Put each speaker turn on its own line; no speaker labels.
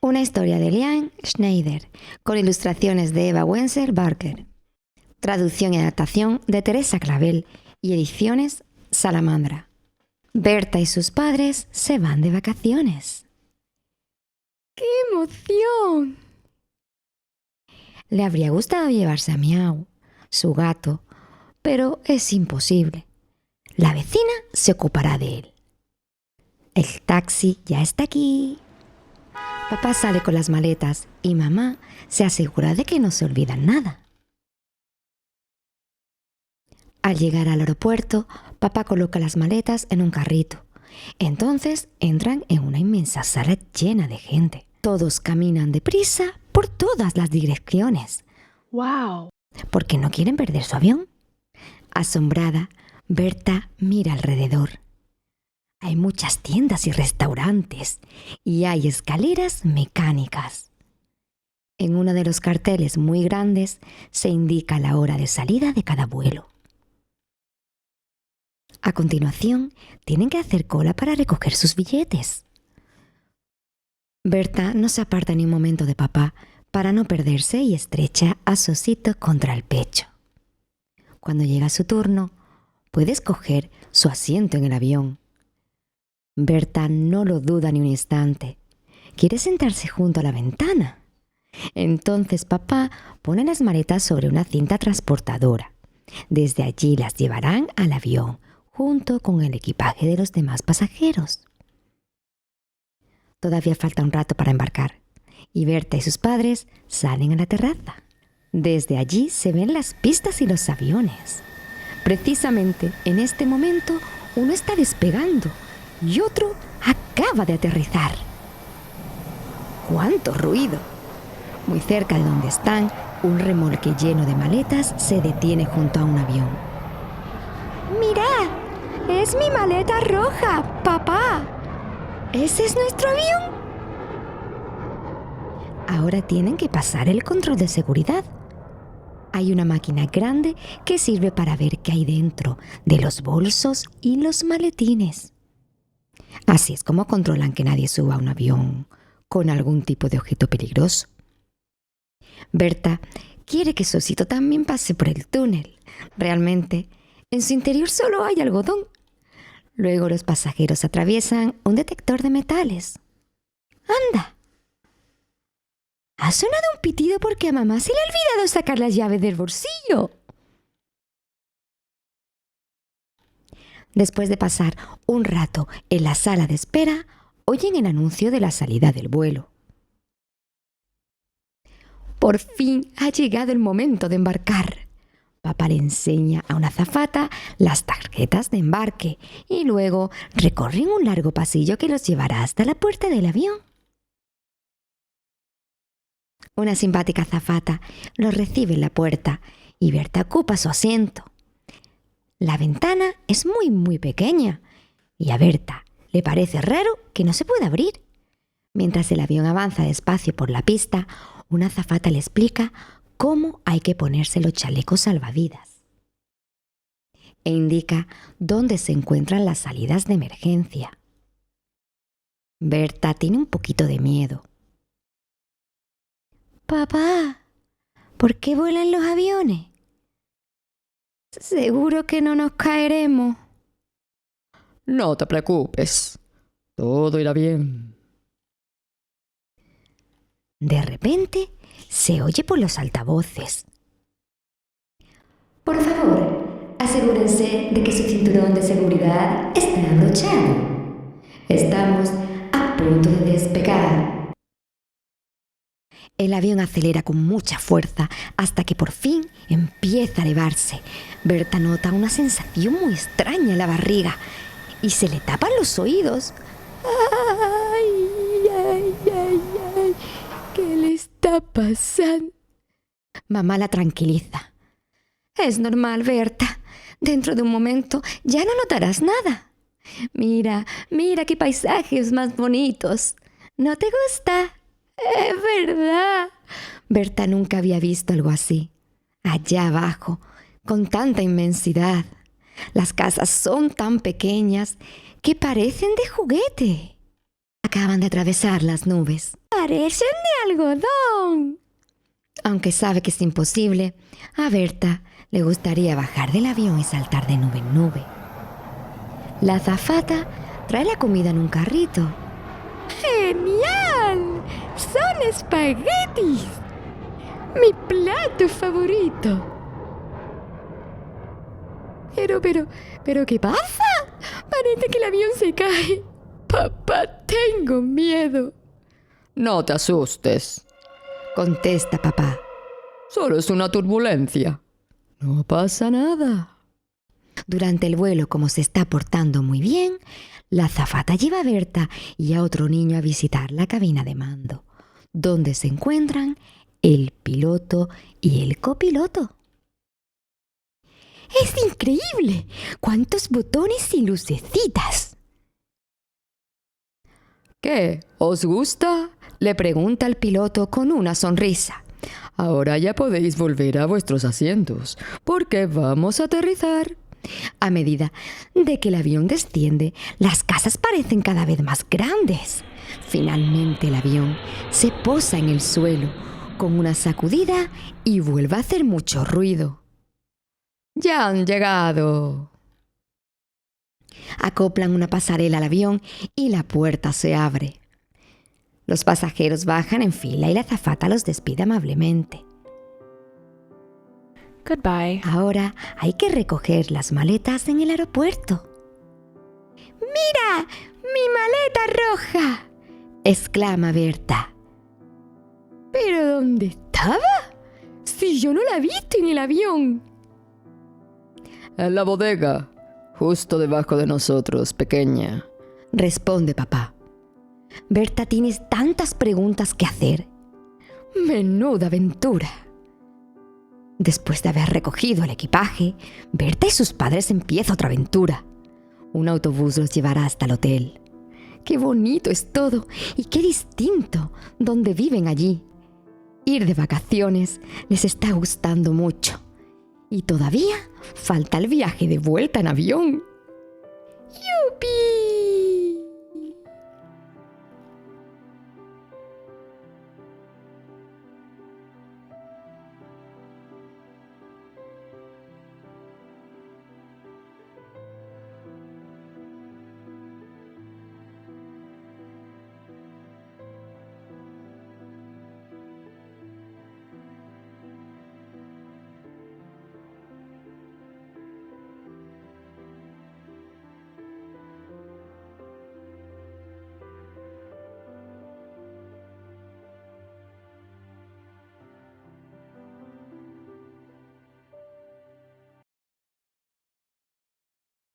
Una historia de Liane Schneider, con ilustraciones de Eva Wenzel Barker. Traducción y adaptación de Teresa Clavel y ediciones Salamandra. Berta y sus padres se van de vacaciones. ¡Qué emoción! Le habría gustado llevarse a Miau, su gato, pero es imposible. La vecina se ocupará de él. El taxi ya está aquí. Papá sale con las maletas y mamá se asegura de que no se olvidan nada. Al llegar al aeropuerto, papá coloca las maletas en un carrito. Entonces entran en una inmensa sala llena de gente. Todos caminan deprisa por todas las direcciones.
¡Wow!
Porque no quieren perder su avión. Asombrada, Berta mira alrededor. Hay muchas tiendas y restaurantes y hay escaleras mecánicas. En uno de los carteles muy grandes se indica la hora de salida de cada vuelo. A continuación, tienen que hacer cola para recoger sus billetes. Berta no se aparta ni un momento de papá para no perderse y estrecha a su osito contra el pecho. Cuando llega su turno, puede escoger su asiento en el avión. Berta no lo duda ni un instante. Quiere sentarse junto a la ventana. Entonces papá pone las maletas sobre una cinta transportadora. Desde allí las llevarán al avión, junto con el equipaje de los demás pasajeros. Todavía falta un rato para embarcar, y Berta y sus padres salen a la terraza. Desde allí se ven las pistas y los aviones. Precisamente en este momento uno está despegando y otro acaba de aterrizar. ¡Cuánto ruido! Muy cerca de donde están, un remolque lleno de maletas se detiene junto a un avión. ¡Mirad! ¡Es mi maleta roja, papá! ¿Ese es nuestro avión? Ahora tienen que pasar el control de seguridad. Hay una máquina grande que sirve para ver qué hay dentro de los bolsos y los maletines. Así es como controlan que nadie suba a un avión con algún tipo de objeto peligroso. Berta quiere que su osito también pase por el túnel. Realmente, en su interior solo hay algodón. Luego los pasajeros atraviesan un detector de metales. ¡Anda! Ha sonado un pitido porque a mamá se le ha olvidado sacar las llaves del bolsillo. Después de pasar un rato en la sala de espera, oyen el anuncio de la salida del vuelo. Por fin ha llegado el momento de embarcar. Papá le enseña a una azafata las tarjetas de embarque y luego recorren un largo pasillo que los llevará hasta la puerta del avión. Una simpática azafata los recibe en la puerta y Berta ocupa su asiento. La ventana es muy pequeña y a Berta le parece raro que no se pueda abrir. Mientras el avión avanza despacio por la pista, una azafata le explica cómo hay que ponerse los chalecos salvavidas e indica dónde se encuentran las salidas de emergencia. Berta tiene un poquito de miedo. Papá, ¿por qué vuelan los aviones? Seguro que no nos caeremos.
No te preocupes, todo irá bien.
De repente, se oye por los altavoces. Por favor, asegúrense de que su cinturón de seguridad está abrochado. Estamos a punto de despegar. El avión acelera con mucha fuerza hasta que por fin empieza a elevarse. Berta nota una sensación muy extraña en la barriga y se le tapan los oídos. ¡Ay! ¿Qué le está pasando? Mamá la tranquiliza. Es normal, Berta. Dentro de un momento ya no notarás nada. Mira qué paisajes más bonitos. ¿No te gusta? Es verdad. Berta nunca había visto algo así. Allá abajo, con tanta inmensidad. Las casas son tan pequeñas que parecen de juguete. Acaban de atravesar las nubes. parecen de algodón. Aunque sabe que es imposible, a Berta le gustaría bajar del avión y saltar de nube en nube. La azafata trae la comida en un carrito. ¡Genial! ¡Son espaguetis! ¡Mi plato favorito! Pero, ¿qué pasa? Parece que el avión se cae. Papá, tengo miedo.
No te asustes.
Contesta papá.
Solo es una turbulencia. No pasa nada.
Durante el vuelo, como se está portando muy bien, la azafata lleva a Berta y a otro niño a visitar la cabina de mando, donde se encuentran el piloto y el copiloto. ¡Es increíble! ¡Cuántos botones y lucecitas!
¿Qué? ¿Os gusta?
Le pregunta el piloto con una sonrisa.
Ahora ya podéis volver a vuestros asientos, porque vamos a aterrizar.
A medida de que el avión desciende, las casas parecen cada vez más grandes. Finalmente el avión se posa en el suelo con una sacudida y vuelve a hacer mucho ruido.
¡Ya han llegado!
Acoplan una pasarela al avión y la puerta se abre. Los pasajeros bajan en fila y la azafata los despide amablemente.
Goodbye.
Ahora hay que recoger las maletas en el aeropuerto. ¡Mira! ¡Mi maleta roja! Exclama Berta. ¿Pero dónde estaba? Si yo no la he visto en el avión.
En la bodega, justo debajo de nosotros, pequeña.
Responde papá. Berta, tienes tantas preguntas que hacer. Menuda aventura. Después de haber recogido el equipaje, Berta y sus padres empiezan otra aventura. Un autobús los llevará hasta el hotel. ¡Qué bonito es todo! Y qué distinto donde viven allí. Ir de vacaciones les está gustando mucho. Y todavía falta el viaje de vuelta en avión. ¡Yupi!